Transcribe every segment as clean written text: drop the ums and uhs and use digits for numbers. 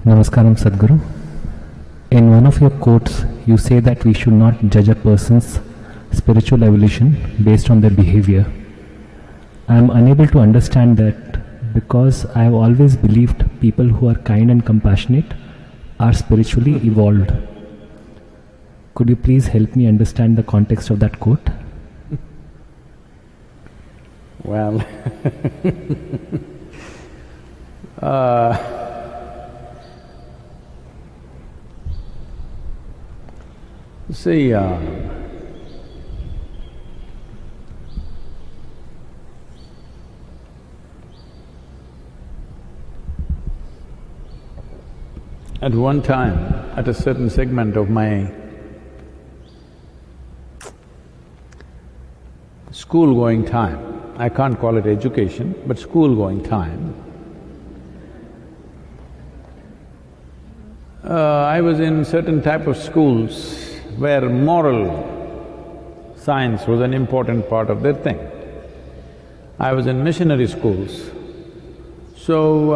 Namaskaram, Sadhguru. In one of your quotes, you say that we should not judge a person's spiritual evolution based on their behavior. I am unable to understand that because I have always believed people who are kind and compassionate are spiritually evolved. Could you please help me understand the context of that quote? Well, see, at one time, at a certain segment of my school-going time, I can't call it education, but school-going time, I was in certain type of schools where moral science was an important part of their thing. I was in missionary schools, so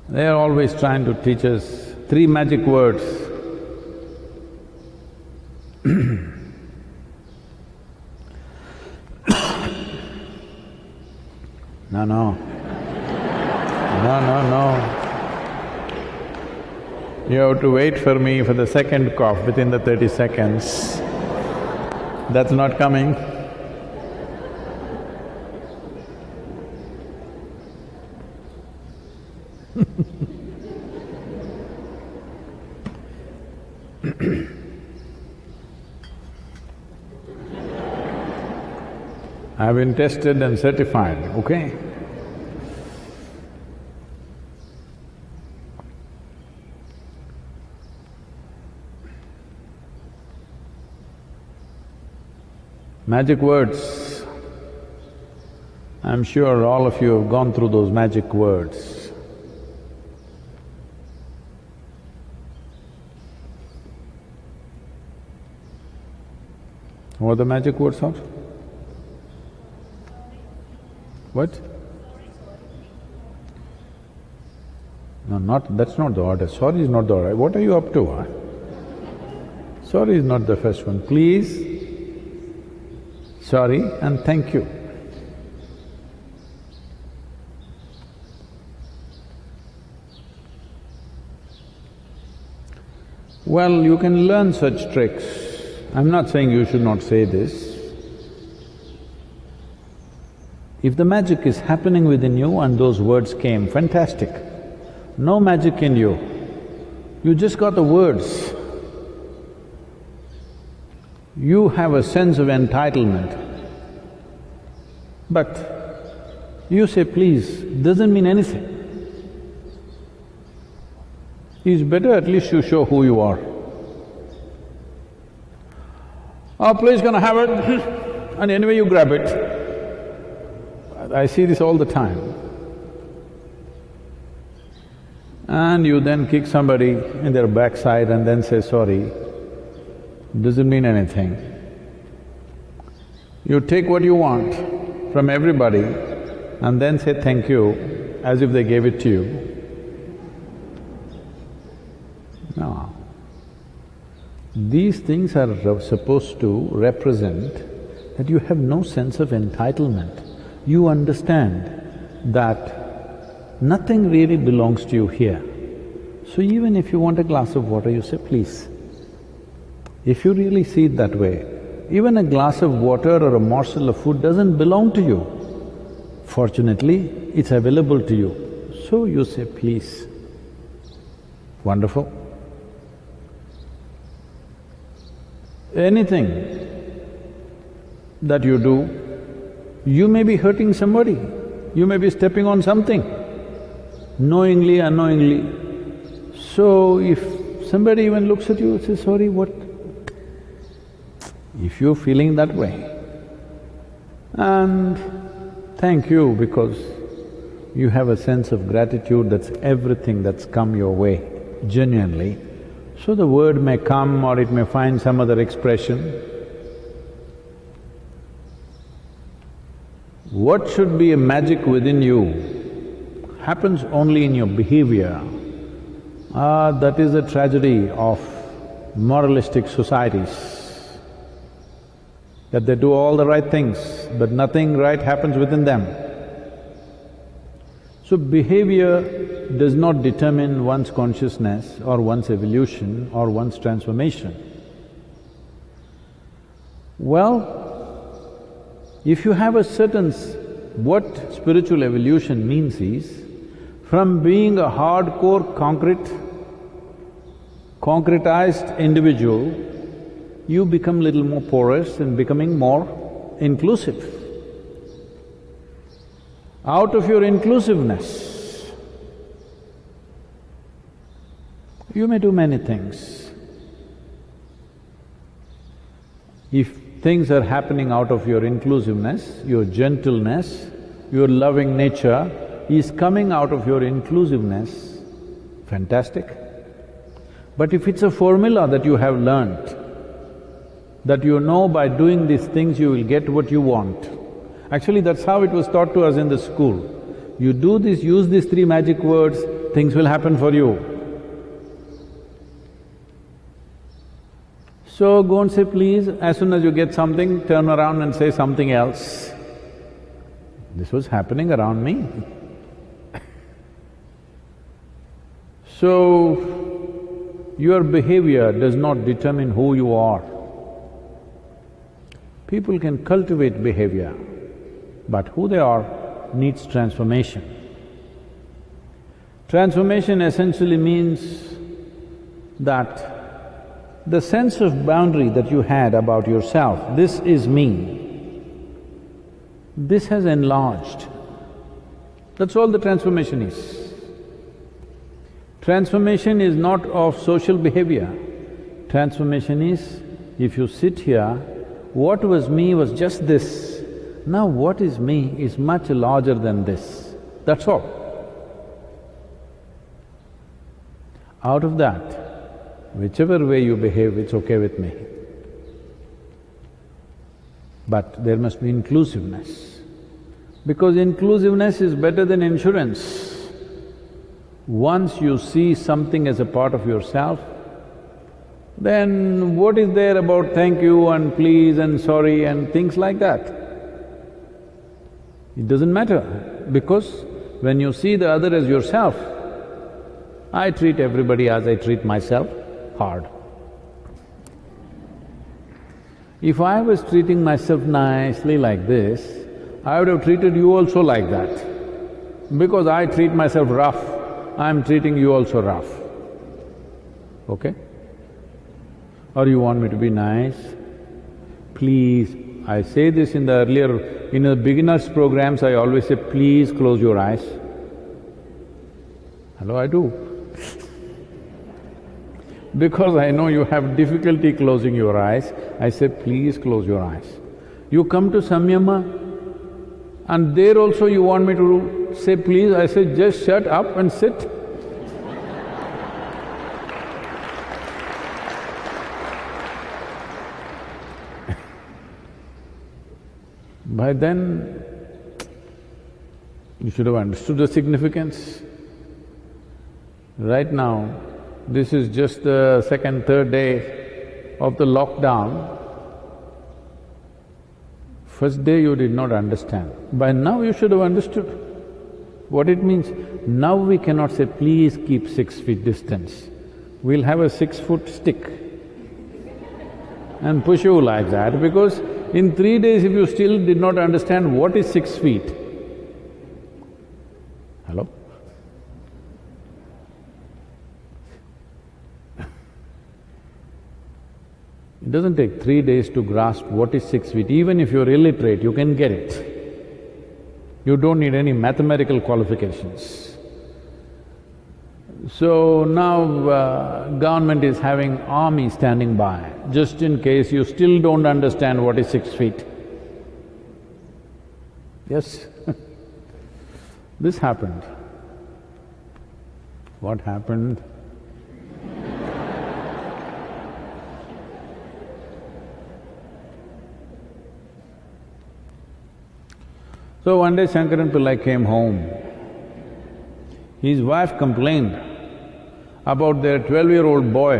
they are always trying to teach us three magic words. No. You have to wait for me for the second cough within the 30 seconds. That's not coming. I've been tested and certified, okay? Magic words. I'm sure all of you have gone through those magic words. What are the magic words are? What? No, that's not the order. Sorry is not the order. What are you up to, huh? Sorry is not the first one. Please, sorry and thank you. Well, you can learn such tricks. I'm not saying you should not say this. If the magic is happening within you and those words came, fantastic. No magic in you, you just got the words. You have a sense of entitlement, but you say please doesn't mean anything. It's better at least you show who you are. Oh, please gonna have it and anyway you grab it. I see this all the time. And you then kick somebody in their backside and then say sorry, doesn't mean anything. You take what you want from everybody and then say thank you as if they gave it to you. No. These things are supposed to represent that you have no sense of entitlement. You understand that nothing really belongs to you here. So even if you want a glass of water, you say, please. If you really see it that way, even a glass of water or a morsel of food doesn't belong to you. Fortunately, it's available to you, so you say, please. Wonderful. Anything that you do, you may be hurting somebody, you may be stepping on something, knowingly, unknowingly. So if somebody even looks at you and says, sorry, what? If you're feeling that way, and thank you because you have a sense of gratitude, that's everything that's come your way, genuinely. So the word may come or it may find some other expression. What should be a magic within you happens only in your behavior, that is the tragedy of moralistic societies, that they do all the right things, but nothing right happens within them. So behavior does not determine one's consciousness or one's evolution or one's transformation. Well, if you have a certain… what spiritual evolution means is, from being a hardcore concretized individual, you become little more porous and becoming more inclusive. Out of your inclusiveness, you may do many things. If things are happening out of your inclusiveness, your gentleness, your loving nature is coming out of your inclusiveness, fantastic. But if it's a formula that you have learnt, that you know by doing these things you will get what you want. Actually, that's how it was taught to us in the school. You do this, use these three magic words, things will happen for you. So go and say please, as soon as you get something, turn around and say something else. This was happening around me. So, your behavior does not determine who you are. People can cultivate behavior, but who they are needs transformation. Transformation essentially means that the sense of boundary that you had about yourself, this is me, this has enlarged. That's all the transformation is. Transformation is not of social behavior. Transformation is, if you sit here, what was me was just this. Now what is me is much larger than this, that's all. Out of that, whichever way you behave, it's okay with me. But there must be inclusiveness, because inclusiveness is better than insurance. Once you see something as a part of yourself, then what is there about thank you and please and sorry and things like that? It doesn't matter, because when you see the other as yourself, I treat everybody as I treat myself, hard. If I was treating myself nicely like this, I would have treated you also like that. Because I treat myself rough, I'm treating you also rough, okay? Or you want me to be nice? Please, I say this in the beginners' programs, I always say, please close your eyes. Hello, I do. Because I know you have difficulty closing your eyes, I say, please close your eyes. You come to Samyama, and there also you want me to say please, I say, just shut up and sit. By then, you should have understood the significance. Right now, this is just the second, third day of the lockdown. First day you did not understand. By now you should have understood what it means. Now we cannot say, please keep 6 feet distance. We'll have a 6-foot stick and push you like that, because in 3 days if you still did not understand what is 6 feet, hello? It doesn't take 3 days to grasp what is 6 feet. Even if you're illiterate, you can get it. You don't need any mathematical qualifications. So now government is having army standing by, just in case you still don't understand what is 6 feet. Yes this happened. What happened? So one day Shankaran Pillai came home His wife complained about their 12-year-old boy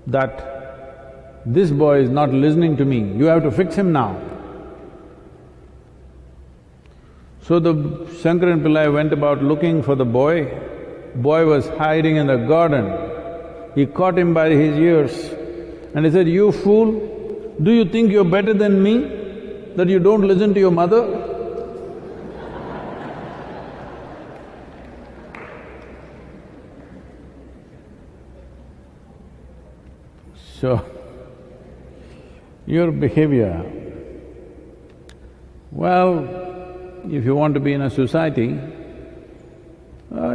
that this boy is not listening to me, you have to fix him now. So the Shankaran Pillai went about looking for the boy. Boy was hiding in the garden. He caught him by his ears and he said, "You fool, do you think you're better than me, that you don't listen to your mother?" So, your behavior, well, if you want to be in a society,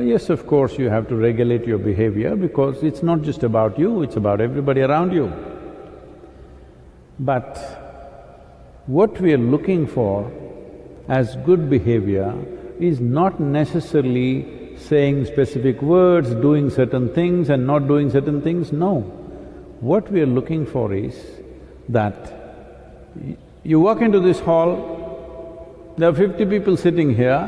yes, of course, you have to regulate your behavior because it's not just about you, it's about everybody around you. But what we are looking for as good behavior is not necessarily saying specific words, doing certain things and not doing certain things, no. What we are looking for is that you walk into this hall, there are 50 people sitting here,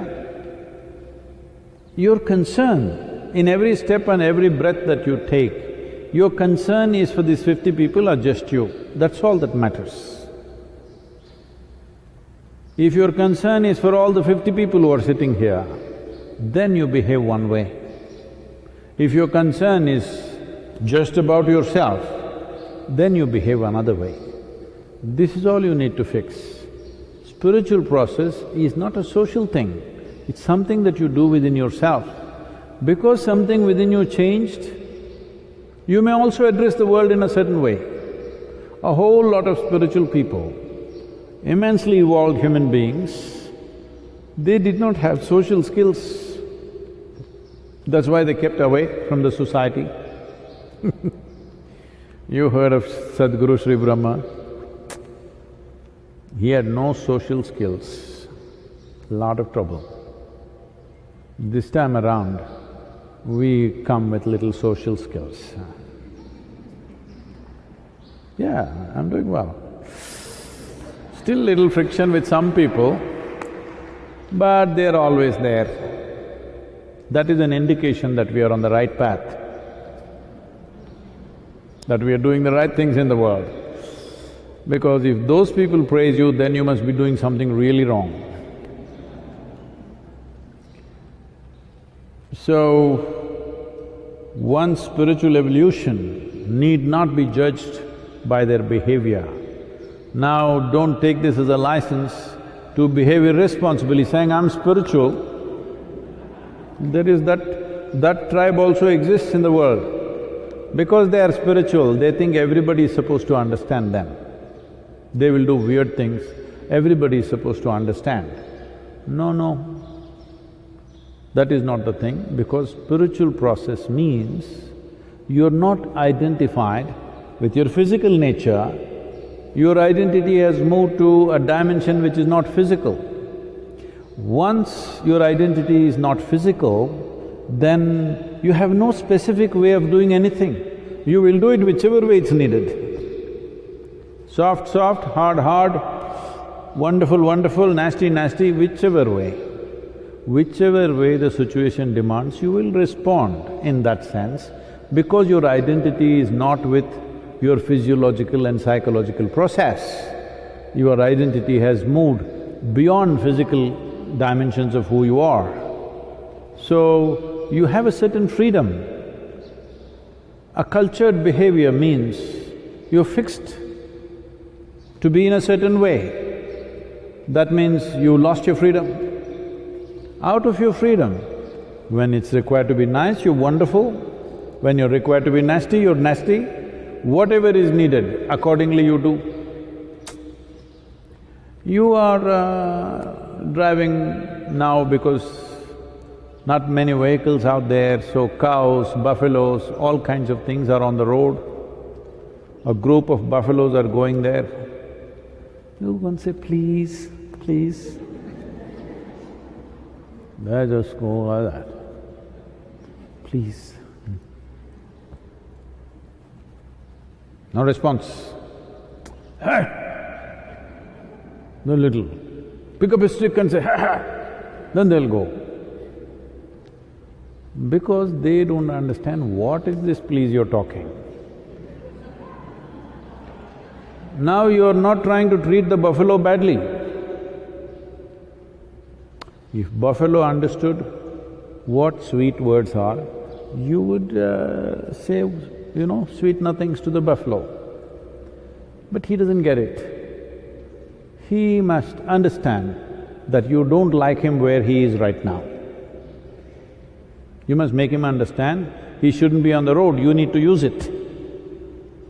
your concern in every step and every breath that you take, your concern is for these 50 people or just you, that's all that matters. If your concern is for all the 50 people who are sitting here, then you behave one way. If your concern is just about yourself, then you behave another way. This is all you need to fix. Spiritual process is not a social thing, it's something that you do within yourself. Because something within you changed, you may also address the world in a certain way. A whole lot of spiritual people, immensely evolved human beings, they did not have social skills. That's why they kept away from the society. You heard of Sadhguru Sri Brahma? He had no social skills, lot of trouble. This time around, we come with little social skills. Yeah, I'm doing well. Still little friction with some people, but they're always there. That is an indication that we are on the right path, that we are doing the right things in the world. Because if those people praise you, then you must be doing something really wrong. So, one's spiritual evolution need not be judged by their behavior. Now, don't take this as a license to behave irresponsibly, saying, "I'm spiritual." There is that tribe also exists in the world. Because they are spiritual, they think everybody is supposed to understand them. They will do weird things, everybody is supposed to understand. No, no, that is not the thing, because spiritual process means you're not identified with your physical nature, your identity has moved to a dimension which is not physical. Once your identity is not physical, then you have no specific way of doing anything. You will do it whichever way it's needed. Soft, soft, hard, hard, wonderful, wonderful, nasty, nasty, whichever way. Whichever way the situation demands, you will respond in that sense, because your identity is not with your physiological and psychological process. Your identity has moved beyond physical dimensions of who you are. So, you have a certain freedom. A cultured behavior means you're fixed to be in a certain way. That means you lost your freedom. Out of your freedom, when it's required to be nice, you're wonderful. When you're required to be nasty, you're nasty. Whatever is needed, accordingly you do. You are driving now because not many vehicles out there, so cows, buffaloes, all kinds of things are on the road. A group of buffaloes are going there. You go and say, "Please, please." They just go like that. "Please." No response. "Hey!" The little, pick up a stick and say, "Ha ha!" Then they'll go. Because they don't understand what is this please you're talking. Now you're not trying to treat the buffalo badly. If buffalo understood what sweet words are, you would say, sweet nothings to the buffalo. But he doesn't get it. He must understand that you don't like him where he is right now. You must make him understand he shouldn't be on the road, you need to use it.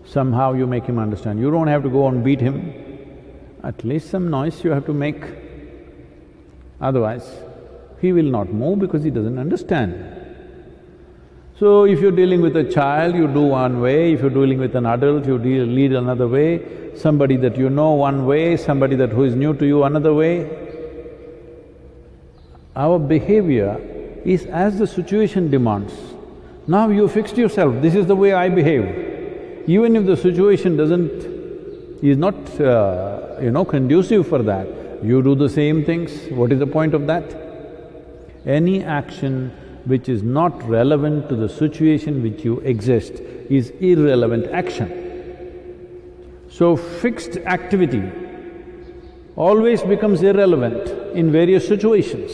Somehow you make him understand. You don't have to go and beat him, at least some noise you have to make. Otherwise, he will not move because he doesn't understand. So if you're dealing with a child, you do one way, if you're dealing with an adult, you lead another way, somebody that you know one way, somebody who is new to you another way. Our behavior is as the situation demands. Now you fixed yourself, this is the way I behave. Even if the situation is not, conducive for that, you do the same things, what is the point of that? Any action which is not relevant to the situation which you exist is irrelevant action. So fixed activity always becomes irrelevant in various situations.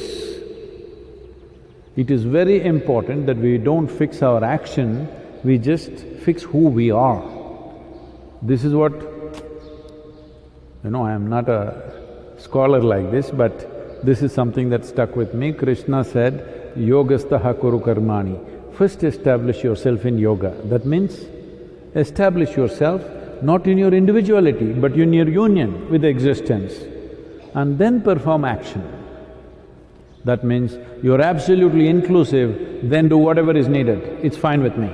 It is very important that we don't fix our action, we just fix who we are. This is what… I am not a scholar like this, but this is something that stuck with me. Krishna said, yogastaha kuru karmani. First establish yourself in yoga. That means establish yourself not in your individuality, but in your union with existence, and then perform action. That means you're absolutely inclusive, then do whatever is needed, it's fine with me.